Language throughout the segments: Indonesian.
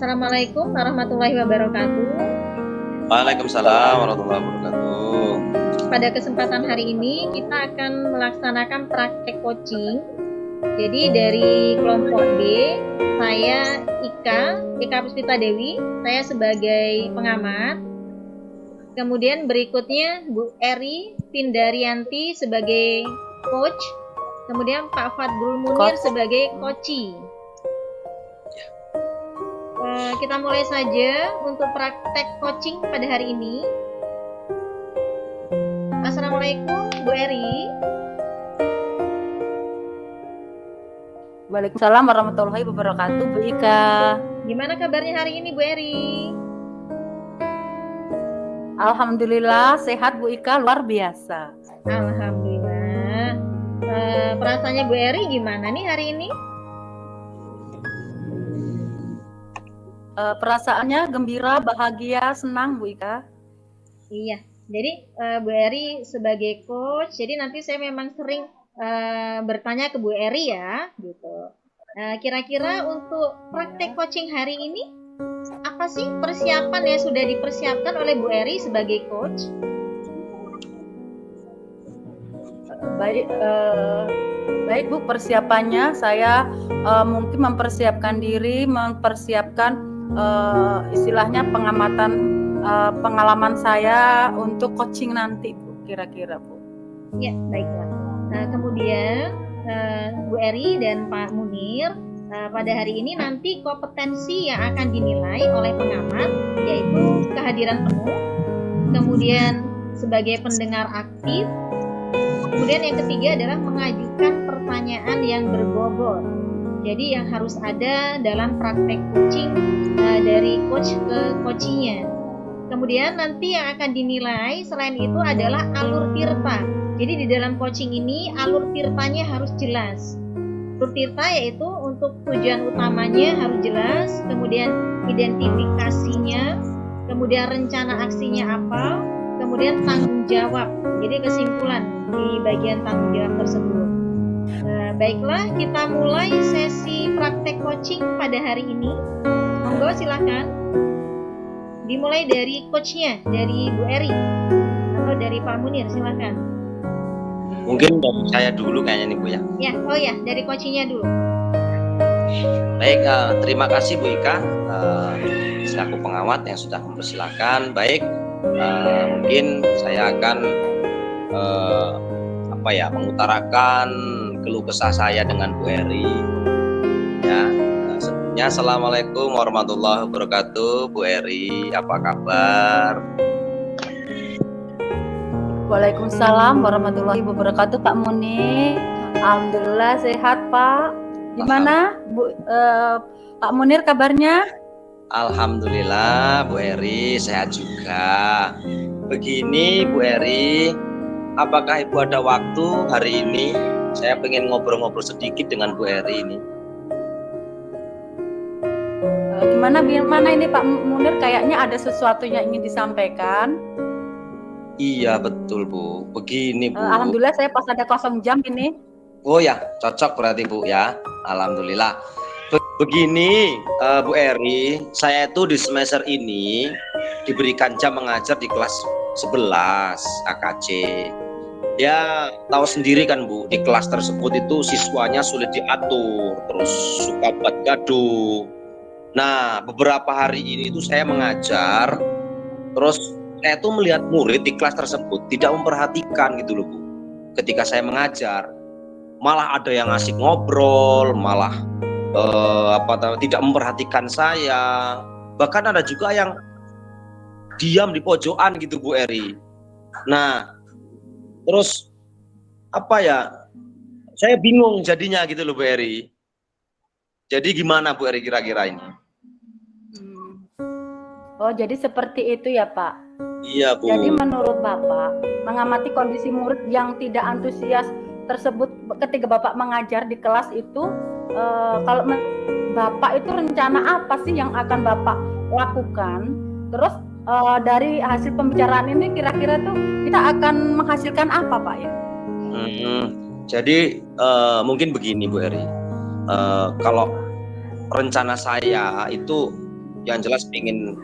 Assalamualaikum warahmatullahi wabarakatuh. Waalaikumsalam warahmatullahi wabarakatuh. Pada kesempatan hari ini kita akan melaksanakan praktek coaching. Jadi dari kelompok B, saya Ika Puspita Dewi, saya sebagai pengamat. Kemudian berikutnya Bu Eri Pindarianti sebagai coach. Kemudian Pak Fadrul Munir sebagai coachee. Kita mulai saja untuk praktek coaching pada hari ini. Assalamualaikum Bu Eri. Waalaikumsalam warahmatullahi wabarakatuh, Bu Ika. Gimana kabarnya hari ini Bu Eri? Alhamdulillah sehat Bu Ika, luar biasa. Alhamdulillah. Perasaannya Bu Eri gimana nih hari ini? Perasaannya gembira, bahagia, senang Bu Ika. Iya, jadi Bu Eri sebagai coach, jadi nanti saya memang sering bertanya ke Bu Eri ya, gitu. Kira-kira untuk praktek coaching hari ini, apa sih persiapan yang sudah dipersiapkan oleh Bu Eri sebagai coach? Baik Bu, persiapannya saya mungkin mempersiapkan diri, mempersiapkan istilahnya pengamatan pengalaman saya untuk coaching nanti Bu, kira-kira Bu. Ya, baiklah. Kemudian Bu Eri dan Pak Munir, pada hari ini nanti kompetensi yang akan dinilai oleh pengamat yaitu kehadiran penuh, kemudian sebagai pendengar aktif, kemudian yang ketiga adalah mengajukan pertanyaan yang berbobot. Jadi yang harus ada dalam praktek coaching dari coach ke coachingnya. Kemudian nanti yang akan dinilai selain itu adalah alur tirta. Jadi di dalam coaching ini alur tirtanya harus jelas. Alur tirta yaitu untuk tujuan utamanya harus jelas, kemudian identifikasinya, kemudian rencana aksinya apa, kemudian tanggung jawab. Jadi kesimpulan di bagian tanggung jawab tersebut. Baiklah, kita mulai sesi praktek coaching pada hari ini. Monggo silakan. Dimulai dari coachnya, dari Bu Eri atau dari Pak Munir, silakan. Mungkin dari saya dulu kayaknya nih Bu ya. Ya, oh ya, dari coachingnya dulu. Baik, terima kasih Bu Ika selaku pengamat yang sudah mempersilahkan. Baik, mungkin saya akan mengutarakan keluh kesah saya dengan Bu Eri. Ya, sebelumnya Assalamualaikum warahmatullahi wabarakatuh. Bu Eri, apa kabar? Waalaikumsalam warahmatullahi wabarakatuh, Pak Munir. Alhamdulillah sehat Pak. Gimana Pak Munir kabarnya? Alhamdulillah Bu Eri sehat juga. Begini Bu Eri, apakah Ibu ada waktu hari ini? Saya pengen ngobrol-ngobrol sedikit dengan Bu Eri ini. Gimana ini Pak Munir, kayaknya ada sesuatu yang ingin disampaikan. Iya betul Bu. Begini Bu. Alhamdulillah saya pas ada kosong jam ini. Oh ya, cocok berarti Bu ya. Alhamdulillah. Begini Bu Eri, saya itu di semester ini diberikan jam mengajar di kelas 11 AKC. Ya tahu sendiri kan Bu, di kelas tersebut itu siswanya sulit diatur, terus suka buat gaduh. Nah beberapa hari ini itu saya mengajar, terus saya tuh melihat murid di kelas tersebut tidak memperhatikan gitu loh Bu. Ketika saya mengajar, malah ada yang asik ngobrol, malah tidak memperhatikan saya. Bahkan ada juga yang diam di pojokan gitu Bu Eri. Nah terus saya bingung jadinya gitu loh Bu Eri. Jadi gimana Bu Eri kira-kira ini? Oh jadi seperti itu ya Pak? Iya Bu. Jadi menurut Bapak, mengamati kondisi murid yang tidak antusias tersebut ketika Bapak mengajar di kelas itu, kalau Bapak itu rencana apa sih yang akan Bapak lakukan? Terus dari hasil pembicaraan ini kira-kira tuh kita akan menghasilkan apa Pak ya? Jadi mungkin begini Bu Eri, kalau rencana saya itu yang jelas pengen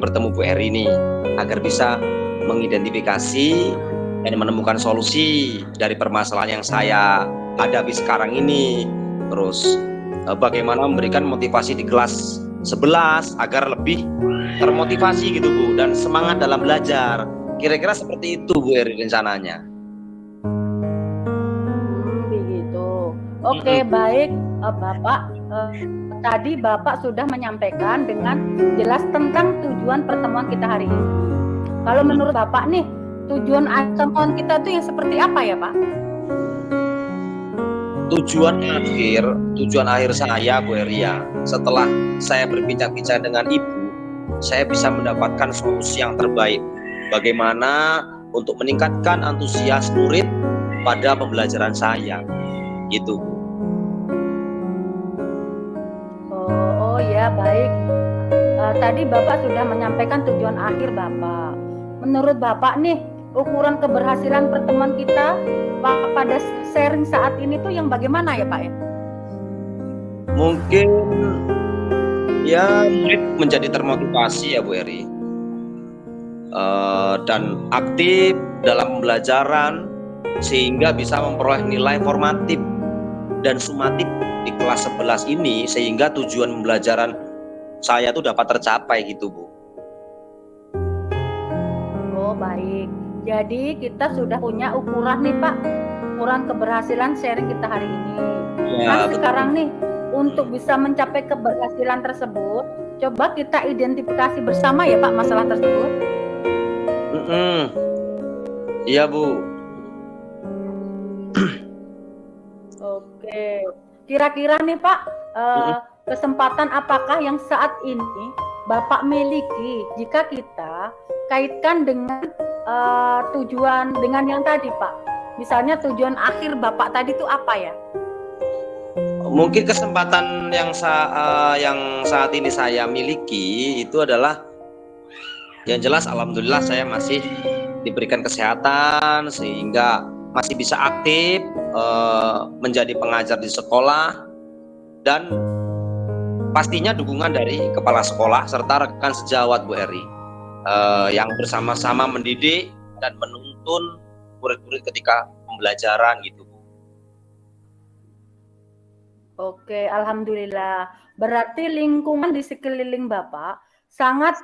bertemu Bu Eri nih agar bisa mengidentifikasi dan menemukan solusi dari permasalahan yang saya hadapi sekarang ini. Terus bagaimana memberikan motivasi di kelas 11 agar lebih termotivasi gitu Bu, dan semangat dalam belajar. Kira-kira seperti itu Bu Eri rencananya. Begitu. Oke, baik Bapak. Tadi Bapak sudah menyampaikan dengan jelas tentang tujuan pertemuan kita hari ini. Kalau menurut Bapak nih, tujuan pertemuan kita itu yang seperti apa ya Pak? Tujuan akhir saya Bu Eri ya, setelah saya berbincang-bincang dengan Ibu, saya bisa mendapatkan solusi yang terbaik. Bagaimana untuk meningkatkan antusias murid pada pembelajaran saya, gitu Bu. Oh ya, baik. Tadi Bapak sudah menyampaikan tujuan akhir Bapak. Menurut Bapak nih, ukuran keberhasilan pertemuan kita pada sharing saat ini tuh yang bagaimana ya Pak ya? Mungkin ya murid menjadi termotivasi ya Bu Eri, dan aktif dalam pembelajaran sehingga bisa memperoleh nilai formatif dan sumatif di kelas 11 ini, sehingga tujuan pembelajaran saya tuh dapat tercapai gitu Bu. Oh baik, jadi kita sudah punya ukuran nih Pak, ukuran keberhasilan sharing kita hari ini. Nah sekarang nih, untuk bisa mencapai keberhasilan tersebut, coba kita identifikasi bersama ya Pak masalah tersebut. Iya Bu. Oke, kira-kira nih Pak, kesempatan apakah yang saat ini Bapak miliki jika kita kaitkan dengan tujuan dengan yang tadi Pak? Misalnya tujuan akhir Bapak tadi itu apa ya? Mungkin kesempatan yang saat ini saya miliki itu adalah yang jelas alhamdulillah saya masih diberikan kesehatan sehingga masih bisa aktif menjadi pengajar di sekolah, dan pastinya dukungan dari kepala sekolah serta rekan sejawat Bu Eri yang bersama-sama mendidik dan menuntun murid-murid ketika pembelajaran gitu Bu. Oke, alhamdulillah. Berarti lingkungan di sekeliling Bapak sangat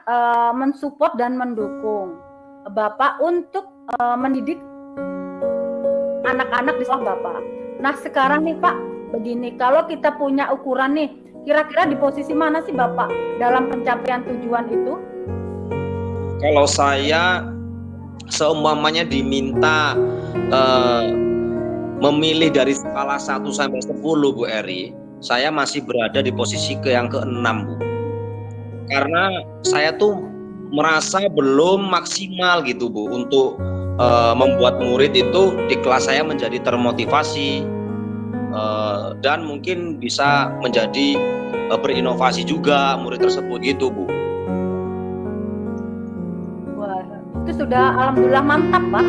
mensupport dan mendukung Bapak untuk mendidik anak-anak di sekolah Bapak. Nah sekarang nih Pak, begini, kalau kita punya ukuran nih, kira-kira di posisi mana sih Bapak dalam pencapaian tujuan itu? Kalau saya seumpamanya diminta memilih dari skala 1 sampai 10 Bu Eri, saya masih berada di posisi yang ke-6 Bu. Karena saya tuh merasa belum maksimal gitu Bu untuk membuat murid itu di kelas saya menjadi termotivasi dan mungkin bisa menjadi berinovasi juga murid tersebut gitu Bu. Wah, itu sudah alhamdulillah mantap Pak.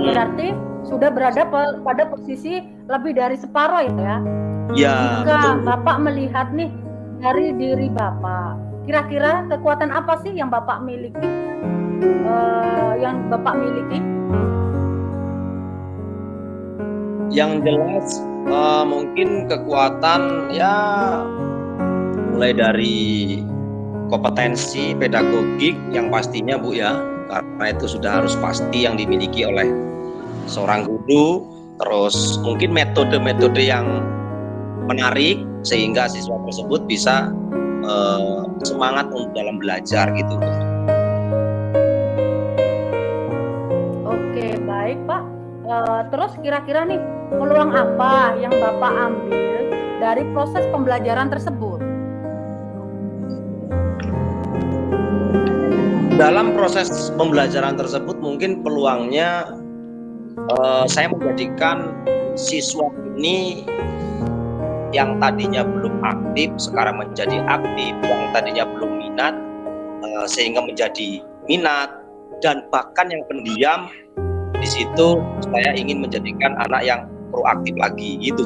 Berarti sudah berada pada posisi lebih dari separuh ya? Ya. Jika Bapak melihat nih dari diri Bapak, kira-kira kekuatan apa sih yang Bapak miliki? Yang jelas mungkin kekuatan ya mulai dari kompetensi pedagogik yang pastinya Bu ya, karena itu sudah harus pasti yang dimiliki oleh seorang guru. Terus mungkin metode-metode yang menarik sehingga siswa tersebut bisa semangat untuk dalam belajar gitu Bu. Oke, baik Pak. Terus kira-kira nih peluang apa yang Bapak ambil dari proses pembelajaran tersebut? Dalam proses pembelajaran tersebut mungkin peluangnya saya menjadikan siswa ini yang tadinya belum aktif sekarang menjadi aktif, yang tadinya belum minat sehingga menjadi minat, dan bahkan yang pendiam di situ saya ingin menjadikan anak yang proaktif lagi gitu.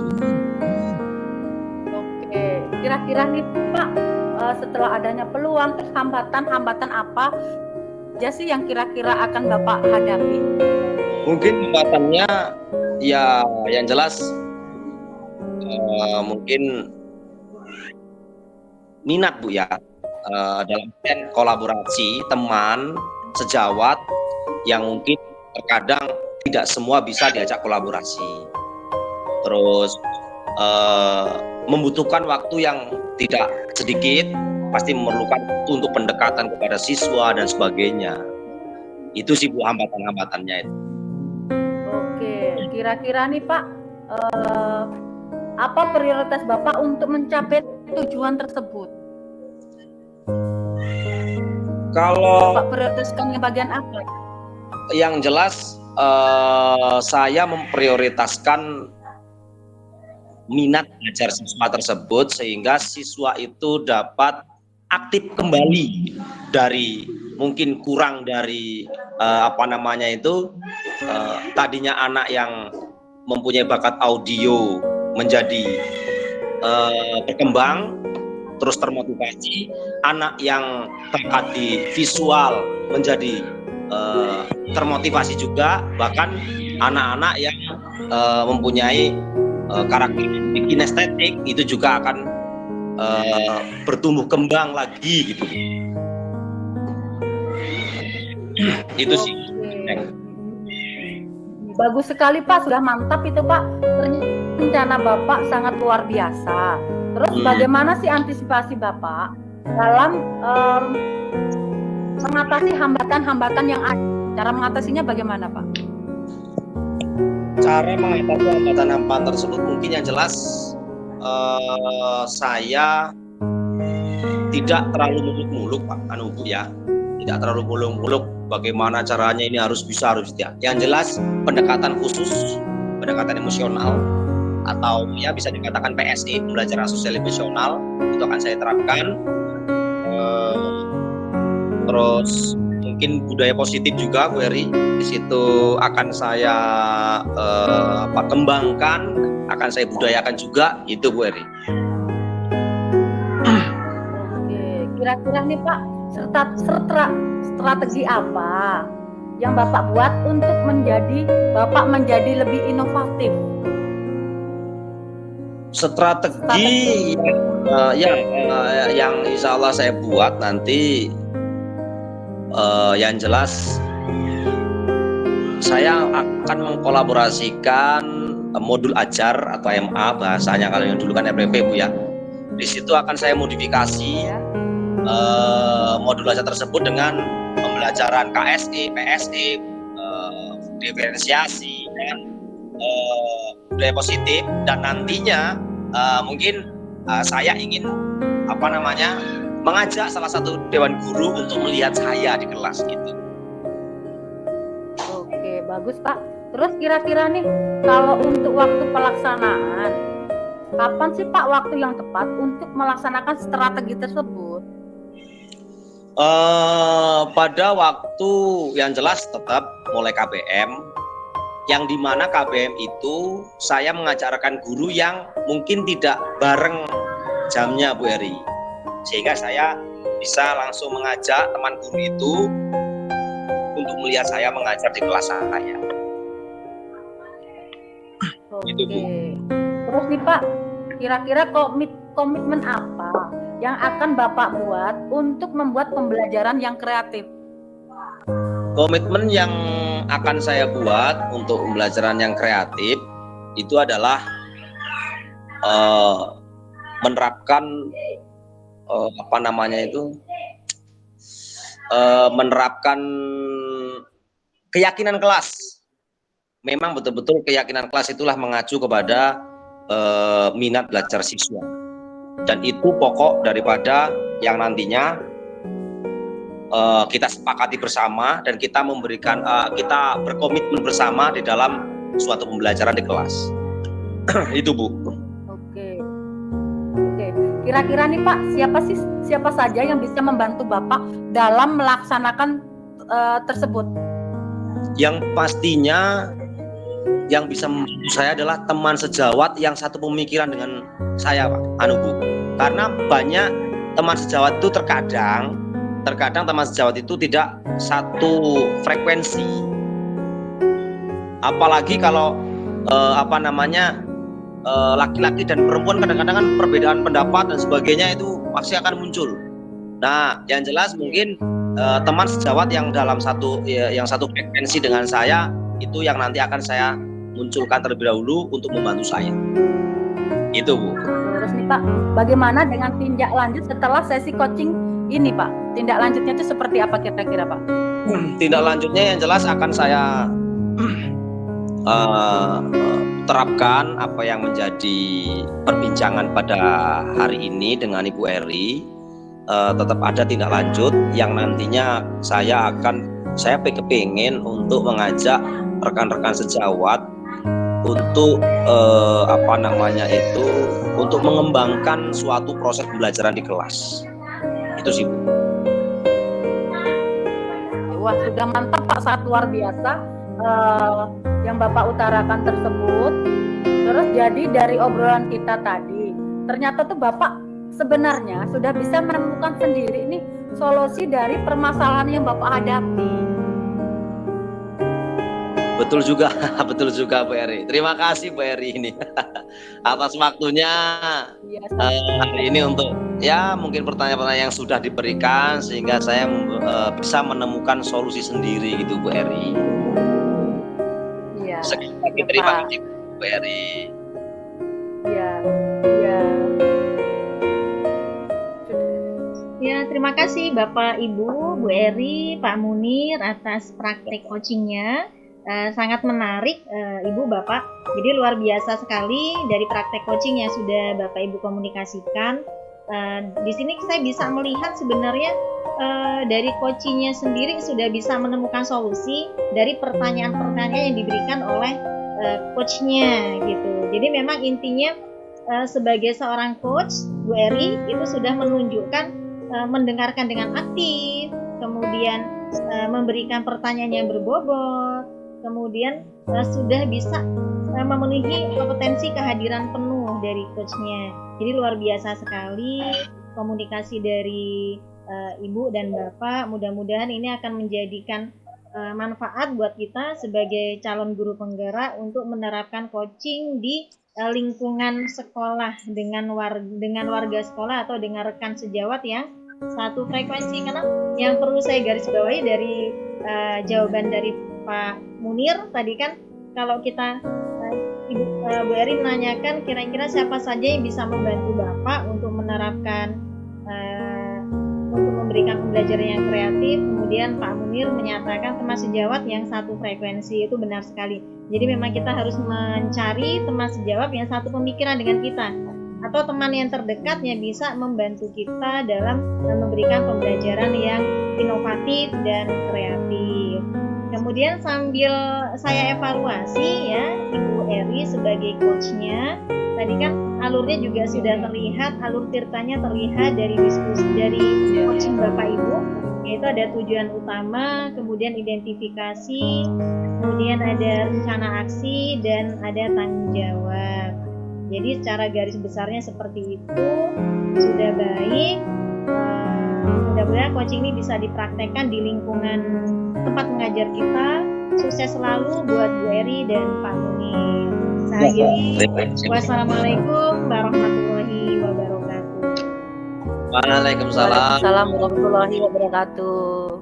Oke, kira-kira nih Pak, setelah adanya peluang, terus hambatan apa aja sih yang kira-kira akan Bapak hadapi? Mungkin hambatannya ya yang jelas mungkin minat Bu ya, dalam kolaborasi teman sejawat yang mungkin terkadang tidak semua bisa diajak kolaborasi, terus membutuhkan waktu yang tidak sedikit, pasti memerlukan waktu untuk pendekatan kepada siswa dan sebagainya. Itu sih Bu hambatan-hambatannya itu. Oke, kira-kira nih Pak, apa prioritas Bapak untuk mencapai tujuan tersebut? Kalau Bapak prioritaskan yang bagian apa? yang jelas saya memprioritaskan minat belajar siswa tersebut sehingga siswa itu dapat aktif kembali dari mungkin kurang dari tadinya anak yang mempunyai bakat audio menjadi berkembang terus termotivasi, anak yang bakat di visual menjadi termotivasi juga, bahkan anak-anak yang mempunyai karakter kinestetik itu juga akan bertumbuh kembang lagi gitu. Itu sih. Bagus sekali Pak, sudah mantap itu Pak. Rencana Bapak sangat luar biasa. Terus bagaimana sih antisipasi Bapak dalam mengatasi hambatan-hambatan yang ada? Cara mengatasinya bagaimana Pak? Cara mengatasi hambatan-hambatan tersebut mungkin yang jelas saya tidak terlalu muluk-muluk Pak Bu ya, tidak terlalu muluk-muluk bagaimana caranya ini harus bisa harus tidak. Yang jelas pendekatan khusus, pendekatan emosional atau ya bisa dikatakan PSE, pembelajaran sosial emosional, itu akan saya terapkan. Terus mungkin budaya positif juga Bu Eri, di situ akan saya kembangkan, akan saya budayakan juga, itu Bu Eri. Oke, kira-kira nih Pak, strategi apa yang Bapak buat untuk Bapak menjadi lebih inovatif? Strategi yang insya Allah saya buat nanti yang jelas saya akan mengkolaborasikan modul ajar atau MA bahasanya, kalau yang dulu kan FPP Bu ya. Di situ akan saya modifikasi modul ajar tersebut dengan pembelajaran KSE, PSE, diferensiasi dan budaya positif, dan nantinya mungkin saya ingin mengajak salah satu dewan guru untuk melihat saya di kelas gitu. Oke, bagus Pak. Terus kira-kira nih kalau untuk waktu pelaksanaan, kapan sih Pak waktu yang tepat untuk melaksanakan strategi tersebut? Pada waktu yang jelas tetap mulai KBM, yang dimana KBM itu saya mengajarkan guru yang mungkin tidak bareng jamnya Bu Eri, sehingga saya bisa langsung mengajak teman guru itu untuk melihat saya mengajar di kelas saya. Oke. Gitu, Bu. Terus nih Pak, kira-kira komitmen apa yang akan Bapak buat untuk membuat pembelajaran yang kreatif? Komitmen yang akan saya buat untuk pembelajaran yang kreatif itu adalah menerapkan menerapkan keyakinan kelas. Memang betul-betul keyakinan kelas itulah mengacu kepada minat belajar siswa, dan itu pokok daripada yang nantinya kita sepakati bersama dan kita memberikan kita berkomitmen bersama di dalam suatu pembelajaran di kelas. Itu Bu. Oke. Kira-kira nih Pak, siapa saja yang bisa membantu Bapak dalam melaksanakan tersebut? Yang pastinya yang bisa membantu saya adalah teman sejawat yang satu pemikiran dengan saya Pak Bu. Karena banyak teman sejawat itu terkadang teman sejawat itu tidak satu frekuensi. Apalagi kalau laki-laki dan perempuan kadang-kadang kan perbedaan pendapat dan sebagainya itu pasti akan muncul. Nah, yang jelas mungkin teman sejawat yang yang satu frekuensi dengan saya itu yang nanti akan saya munculkan terlebih dahulu untuk membantu saya. Itu, Bu. Terus nih Pak, bagaimana dengan tindak lanjut setelah sesi coaching ini Pak? Tindak lanjutnya itu seperti apa kira-kira Pak? Tindak lanjutnya yang jelas akan saya terapkan apa yang menjadi perbincangan pada hari ini dengan Ibu Eri. Tetap ada tindak lanjut yang nantinya saya kepingin untuk mengajak rekan-rekan sejawat untuk untuk mengembangkan suatu proses pembelajaran di kelas. Itu sih, Bu. Wah, sudah mantap Pak, sangat luar biasa yang Bapak utarakan tersebut. Terus jadi dari obrolan kita tadi, ternyata tuh Bapak sebenarnya sudah bisa menemukan sendiri nih solusi dari permasalahan yang Bapak hadapi. Betul juga Bu Eri. Terima kasih Bu Eri ini atas waktunya hari ini untuk mungkin pertanyaan-pertanyaan yang sudah diberikan sehingga saya bisa menemukan solusi sendiri gitu Bu Eri. Iya. Sekali lagi terima kasih Bu Eri. Iya. Ya, terima kasih Bapak Ibu, Bu Eri, Pak Munir atas praktik coachingnya. Sangat menarik Ibu Bapak. Jadi luar biasa sekali dari praktek coaching yang sudah Bapak Ibu komunikasikan. Di sini saya bisa melihat sebenarnya dari coachingnya sendiri sudah bisa menemukan solusi dari pertanyaan-pertanyaan yang diberikan oleh coachnya gitu. Jadi memang intinya sebagai seorang coach, Bu Eri itu sudah menunjukkan mendengarkan dengan aktif, kemudian memberikan pertanyaan yang berbobot, kemudian sudah bisa memenuhi kompetensi kehadiran penuh dari coachnya. Jadi luar biasa sekali komunikasi dari Ibu dan Bapak. Mudah-mudahan ini akan menjadikan manfaat buat kita sebagai calon guru penggerak untuk menerapkan coaching di lingkungan sekolah dengan warga sekolah atau dengan rekan sejawat yang satu frekuensi. Karena yang perlu saya garis bawahi dari jawaban dari Pak Munir tadi kan, kalau kita Bu Eri menanyakan kira-kira siapa saja yang bisa membantu Bapak untuk menerapkan untuk memberikan pembelajaran yang kreatif. Kemudian Pak Munir menyatakan teman sejawat yang satu frekuensi. Itu benar sekali. Jadi memang kita harus mencari teman sejawat yang satu pemikiran dengan kita, atau teman yang terdekat yang bisa membantu kita dalam memberikan pembelajaran yang inovatif dan kreatif. Kemudian sambil saya evaluasi ya Ibu Eri sebagai coachnya, tadi kan alurnya juga sudah terlihat, alur ceritanya terlihat dari diskusi dari coaching Bapak Ibu, yaitu ada tujuan utama, kemudian identifikasi, kemudian ada rencana aksi, dan ada tanggung jawab. Jadi secara garis besarnya seperti itu sudah baik. Mudah-mudahan coaching ini bisa dipraktekkan di lingkungan tempat mengajar kita. Sukses selalu buat Bu Eri dan Pak Munir. Saya akhiri. Wassalamualaikum warahmatullahi wabarakatuh. Waalaikumsalam warahmatullahi wabarakatuh.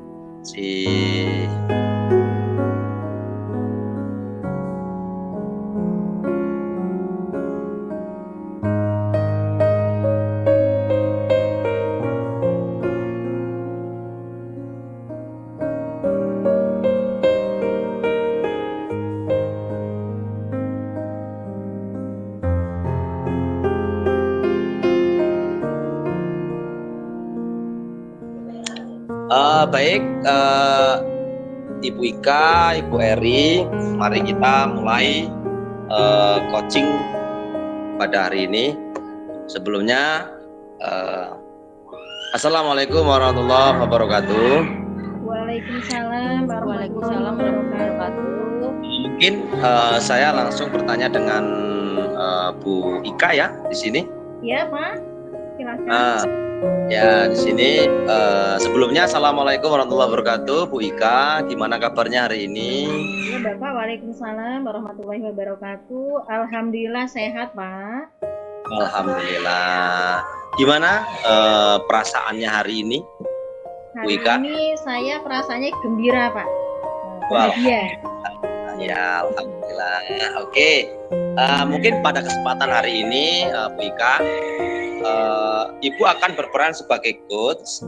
Baik, Ibu Ika, Ibu Eri, mari kita mulai coaching pada hari ini. Sebelumnya, Assalamualaikum warahmatullahi wabarakatuh. Waalaikumsalam warahmatullahi wabarakatuh. Mungkin saya langsung bertanya dengan Bu Ika ya di sini. Ya Pak, silakan. Ya, di sini sebelumnya Assalamualaikum warahmatullahi wabarakatuh, Bu Ika. Gimana kabarnya hari ini? Ya Bapak, waalaikumsalam warahmatullahi wabarakatuh. Alhamdulillah sehat Pak. Alhamdulillah. Gimana perasaannya hari ini, Bu Hari Ika? ini saya perasaannya gembira Pak. Wow. Bahagia. Ya, alhamdulillah. Oke. Mungkin pada kesempatan hari ini, Bu Ika, Ibu akan berperan sebagai coach,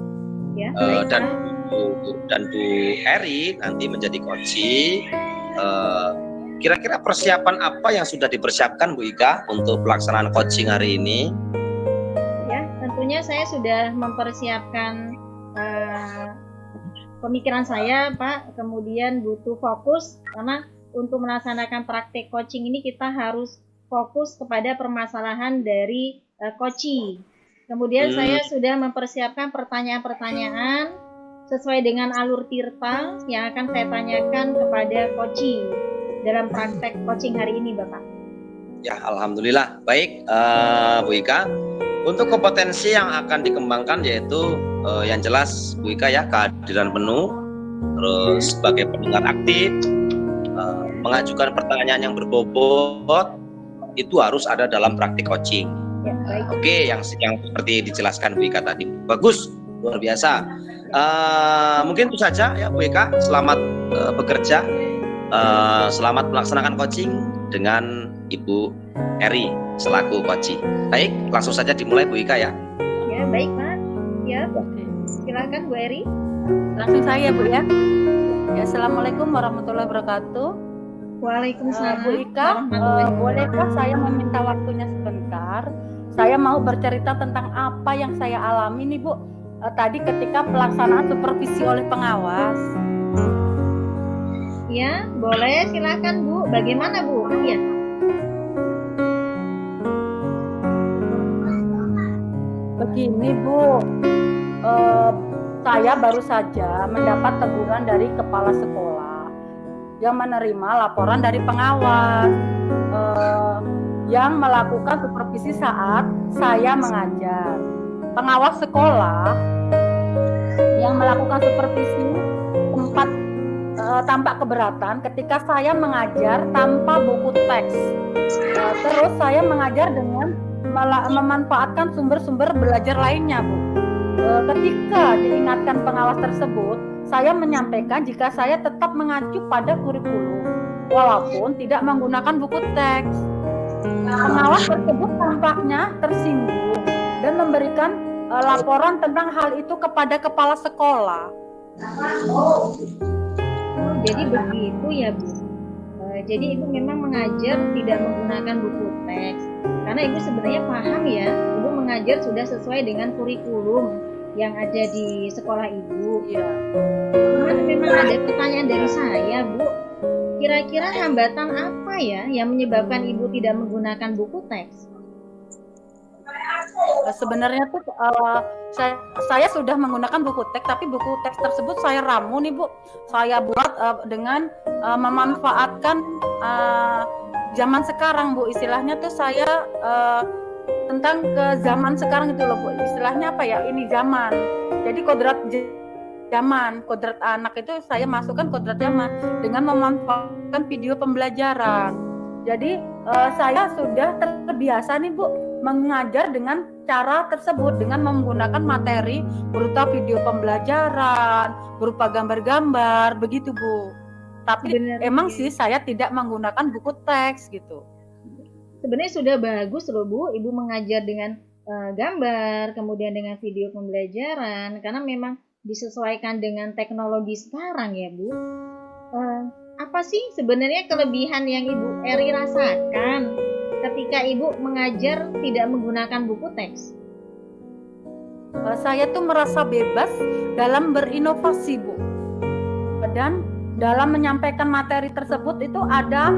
Ya, baik dan Pak. Bu Eri nanti menjadi coach. Kira-kira persiapan apa yang sudah dipersiapkan Bu Ika untuk pelaksanaan coaching hari ini? Ya, tentunya saya sudah mempersiapkan pemikiran saya Pak, kemudian butuh fokus karena untuk melaksanakan praktek coaching ini kita harus fokus kepada permasalahan dari coaching. Kemudian saya sudah mempersiapkan pertanyaan-pertanyaan sesuai dengan alur tirta yang akan saya tanyakan kepada coaching dalam praktek coaching hari ini Bapak. Ya, alhamdulillah. Baik, Bu Ika. Untuk kompetensi yang akan dikembangkan yaitu yang jelas Bu Ika ya, kehadiran penuh, terus sebagai pendengar aktif, mengajukan pertanyaan yang berbobot, itu harus ada dalam praktik coaching. Ya, baik. Oke, yang seperti dijelaskan Bu Ika tadi. Bagus, luar biasa. Mungkin itu saja ya Bu Ika. Selamat bekerja, selamat melaksanakan coaching dengan Ibu Eri selaku coach. Baik, langsung saja dimulai Bu Ika ya. Ya, baik Pak. Ya, silakan Bu Eri. Langsung saya Bu ya. Ya, Assalamualaikum warahmatullahi wabarakatuh. Waalaikumsalam. Bu Ika, bolehkah saya meminta waktunya sebentar? Saya mau bercerita tentang apa yang saya alami nih Bu, tadi ketika pelaksanaan supervisi oleh pengawas. Ya, boleh, silakan Bu. Bagaimana Bu? Ya. Begini Bu, saya baru saja mendapat teguran dari kepala sekolah yang menerima laporan dari pengawas yang melakukan supervisi saat saya mengajar. Pengawas sekolah yang melakukan supervisi sempat tampak keberatan ketika saya mengajar tanpa buku teks. Terus saya mengajar dengan memanfaatkan sumber-sumber belajar lainnya, Bu. Ketika diingatkan pengawas tersebut, saya menyampaikan jika saya tetap mengacu pada kurikulum, walaupun tidak menggunakan buku teks. Pengawas tersebut tampaknya tersinggung dan memberikan laporan tentang hal itu kepada kepala sekolah. Jadi begitu ya Bu. Jadi Ibu memang mengajar tidak menggunakan buku teks. Karena Ibu sebenarnya paham ya, Ibu mengajar sudah sesuai dengan kurikulum yang ada di sekolah Ibu. Ya. Cuman memang ada pertanyaan dari saya, Bu. Kira-kira hambatan apa ya yang menyebabkan Ibu tidak menggunakan buku teks? Sebenarnya tuh saya sudah menggunakan buku teks, tapi buku teks tersebut saya ramu nih Bu. Saya buat dengan memanfaatkan zaman sekarang Bu. Istilahnya tuh saya tentang ke zaman sekarang itu loh Bu. Istilahnya apa ya? Ini zaman. Jadi kodrat anak itu saya masukkan kodrat zaman dengan memanfaatkan video pembelajaran. Jadi saya sudah terbiasa nih Bu mengajar dengan cara tersebut dengan menggunakan materi berupa video pembelajaran, berupa gambar-gambar, begitu Bu. Tapi emang sih saya tidak menggunakan buku teks gitu. Sebenarnya sudah bagus loh Bu, Ibu mengajar dengan gambar, kemudian dengan video pembelajaran, karena memang disesuaikan dengan teknologi sekarang ya Bu. Apa sih sebenarnya kelebihan yang Ibu Eri rasakan ketika Ibu mengajar tidak menggunakan buku teks? Saya tuh merasa bebas dalam berinovasi Bu. Dan dalam menyampaikan materi tersebut itu ada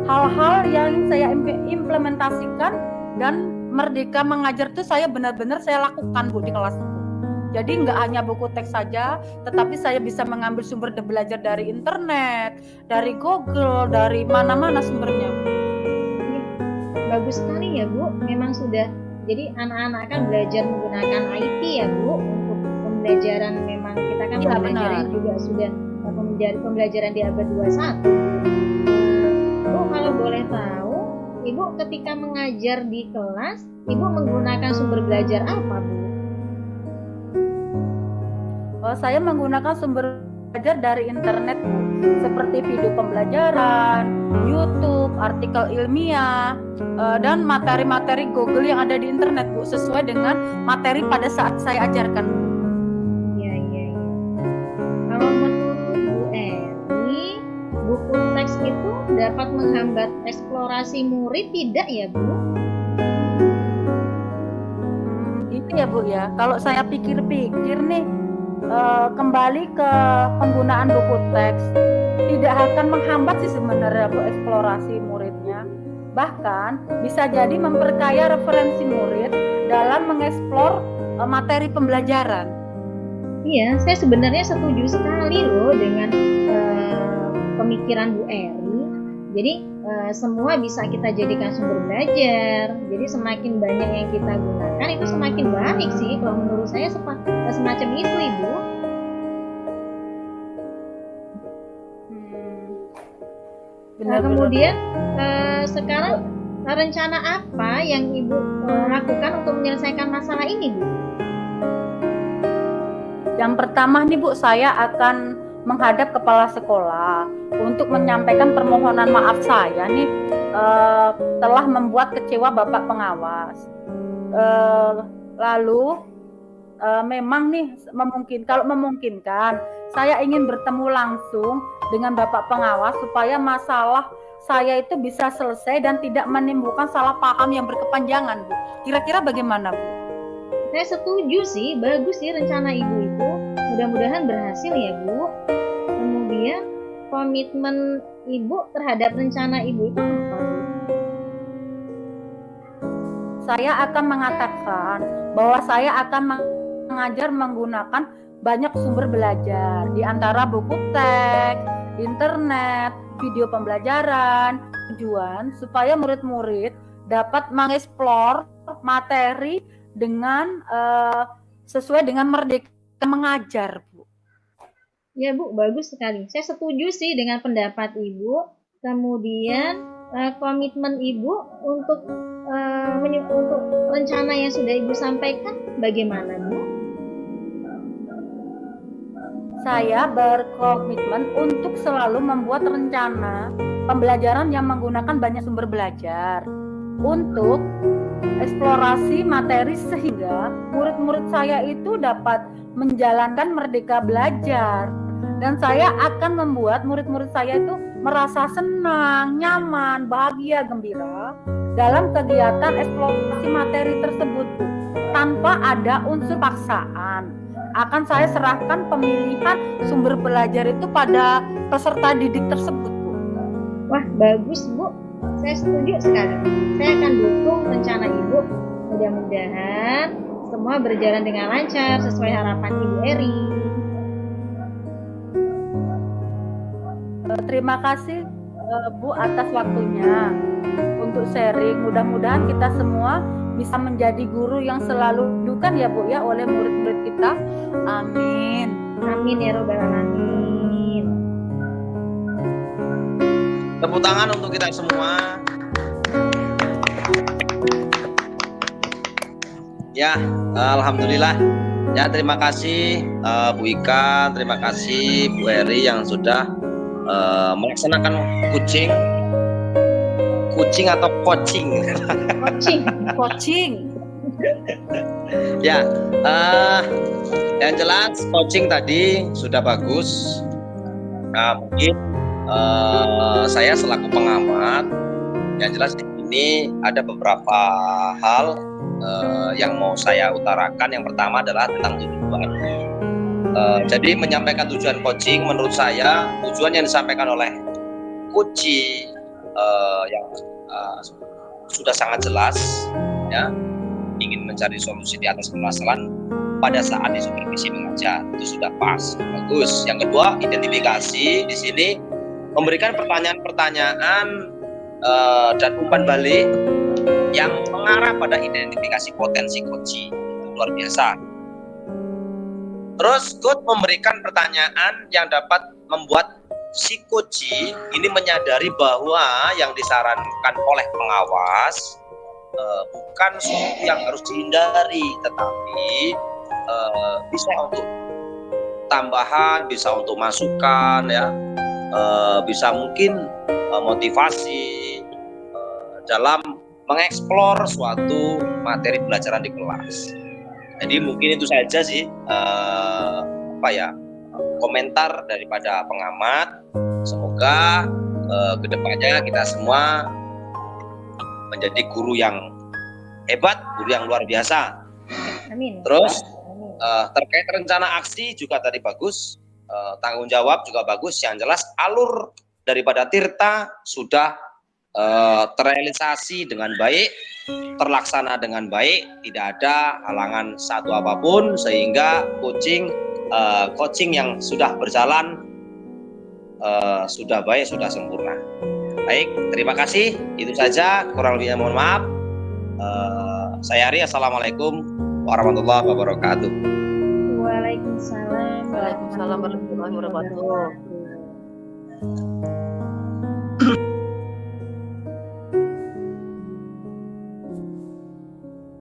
hal-hal yang saya implementasikan, dan merdeka mengajar tuh saya benar-benar saya lakukan Bu di kelasku. Jadi nggak hanya buku teks saja, tetapi saya bisa mengambil sumber belajar dari internet, dari Google, dari mana-mana sumbernya. Bagus sekali ya Bu, memang sudah Jadi anak-anak kan belajar menggunakan IT ya Bu untuk pembelajaran, memang kita kan Iya, pembelajaran benar. juga sudah pembelajaran di abad 21. Bu, kalau boleh tahu, Ibu ketika mengajar di kelas, Ibu menggunakan sumber belajar apa Bu? Saya menggunakan sumber belajar dari internet, Bu, seperti video pembelajaran, YouTube, artikel ilmiah, dan materi-materi Google yang ada di internet, Bu, sesuai dengan materi pada saat saya ajarkan, Bu. Iya, iya, iya. Kalau menurut Bu Eri, buku teks itu dapat menghambat eksplorasi murid tidak ya Bu? Itu ya Bu ya. Kalau saya pikir-pikir nih, kembali ke penggunaan buku teks tidak akan menghambat sih sebenarnya Bu eksplorasi muridnya. Bahkan bisa jadi memperkaya referensi murid dalam mengeksplor materi pembelajaran. Iya, saya sebenarnya setuju sekali loh dengan pemikiran Bu Eri. Jadi semua bisa kita jadikan sumber belajar. Jadi semakin banyak yang kita gunakan itu semakin baik sih. Kalau menurut saya semacam itu Ibu. Nah, kemudian sekarang rencana apa yang Ibu lakukan untuk menyelesaikan masalah ini Bu? Yang pertama nih Bu, saya akan menghadap kepala sekolah untuk menyampaikan permohonan maaf saya nih telah membuat kecewa Bapak pengawas. Lalu memang nih kalau memungkinkan saya ingin bertemu langsung dengan Bapak pengawas supaya masalah saya itu bisa selesai dan tidak menimbulkan salah paham yang berkepanjangan, Bu. Kira-kira bagaimana, Bu? Saya setuju sih, bagus sih rencana Ibu itu. Mudah-mudahan berhasil ya Bu. Kemudian komitmen Ibu terhadap rencana Ibu itu apa Bu? Saya akan mengatakan bahwa saya akan mengajar menggunakan banyak sumber belajar, di antara buku teks, internet, video pembelajaran, tujuan supaya murid-murid dapat mengeksplor materi dengan sesuai dengan merdeka mengajar, Bu. Ya Bu, bagus sekali. Saya setuju sih dengan pendapat Ibu. Kemudian komitmen Ibu untuk rencana yang sudah Ibu sampaikan bagaimana Bu? Saya berkomitmen untuk selalu membuat rencana pembelajaran yang menggunakan banyak sumber belajar untuk eksplorasi materi sehingga murid-murid saya itu dapat menjalankan merdeka belajar, dan saya akan membuat murid-murid saya itu merasa senang, nyaman, bahagia, gembira dalam kegiatan eksplorasi materi tersebut tanpa ada unsur paksaan. Akan saya serahkan pemilihan sumber belajar itu pada peserta didik tersebut, Bu. Wah, bagus Bu. Saya setuju sekali. Saya akan dukung rencana Ibu. Mudah-mudahan semua berjalan dengan lancar sesuai harapan Ibu Eri. Terima kasih Bu atas waktunya untuk sharing. Mudah-mudahan kita semua bisa menjadi guru yang selalu didudukan ya Bu ya oleh murid-murid kita. Amin. Amin ya robbal alamin. Tepuk tangan untuk kita semua. Ya, alhamdulillah. Ya, terima kasih Bu Ika, terima kasih Bu Eri yang sudah melaksanakan kucing atau coaching. Coaching. Ya, yang jelas coaching tadi sudah bagus. Mungkin saya selaku pengamat, yang jelas di sini ada beberapa hal yang mau saya utarakan. Yang pertama adalah tentang tujuan. Jadi menyampaikan tujuan coaching, menurut saya tujuan yang disampaikan oleh coach yang sudah sangat jelas, ya, ingin mencari solusi di atas permasalahan pada saat disupervisi mengajar, itu sudah pas, bagus. Yang kedua, identifikasi di sini memberikan pertanyaan-pertanyaan dan umpan balik yang mengarah pada identifikasi potensi coaching. Luar biasa. Terus coach memberikan pertanyaan yang dapat membuat si coach ini menyadari bahwa yang disarankan oleh pengawas bukan sesuatu yang harus dihindari, tetapi bisa untuk tambahan, bisa untuk masukan, ya, bisa mungkin motivasi dalam mengeksplor suatu materi pelajaran di kelas. Jadi mungkin itu saja sih komentar daripada pengamat. Semoga kedepannya kita semua menjadi guru yang hebat, guru yang luar biasa. Amin. Terus terkait rencana aksi juga tadi bagus, tanggung jawab juga bagus. Yang jelas alur daripada Tirta sudah terrealisasi dengan baik, terlaksana dengan baik, tidak ada halangan satu apapun, sehingga coaching yang sudah berjalan sudah baik, sudah sempurna. Baik, terima kasih. Itu saja, kurang lebihnya mohon maaf. Saya Ari, assalamualaikum warahmatullahi wabarakatuh. Waalaikumsalam Waalaikumsalam warahmatullahi wabarakatuh.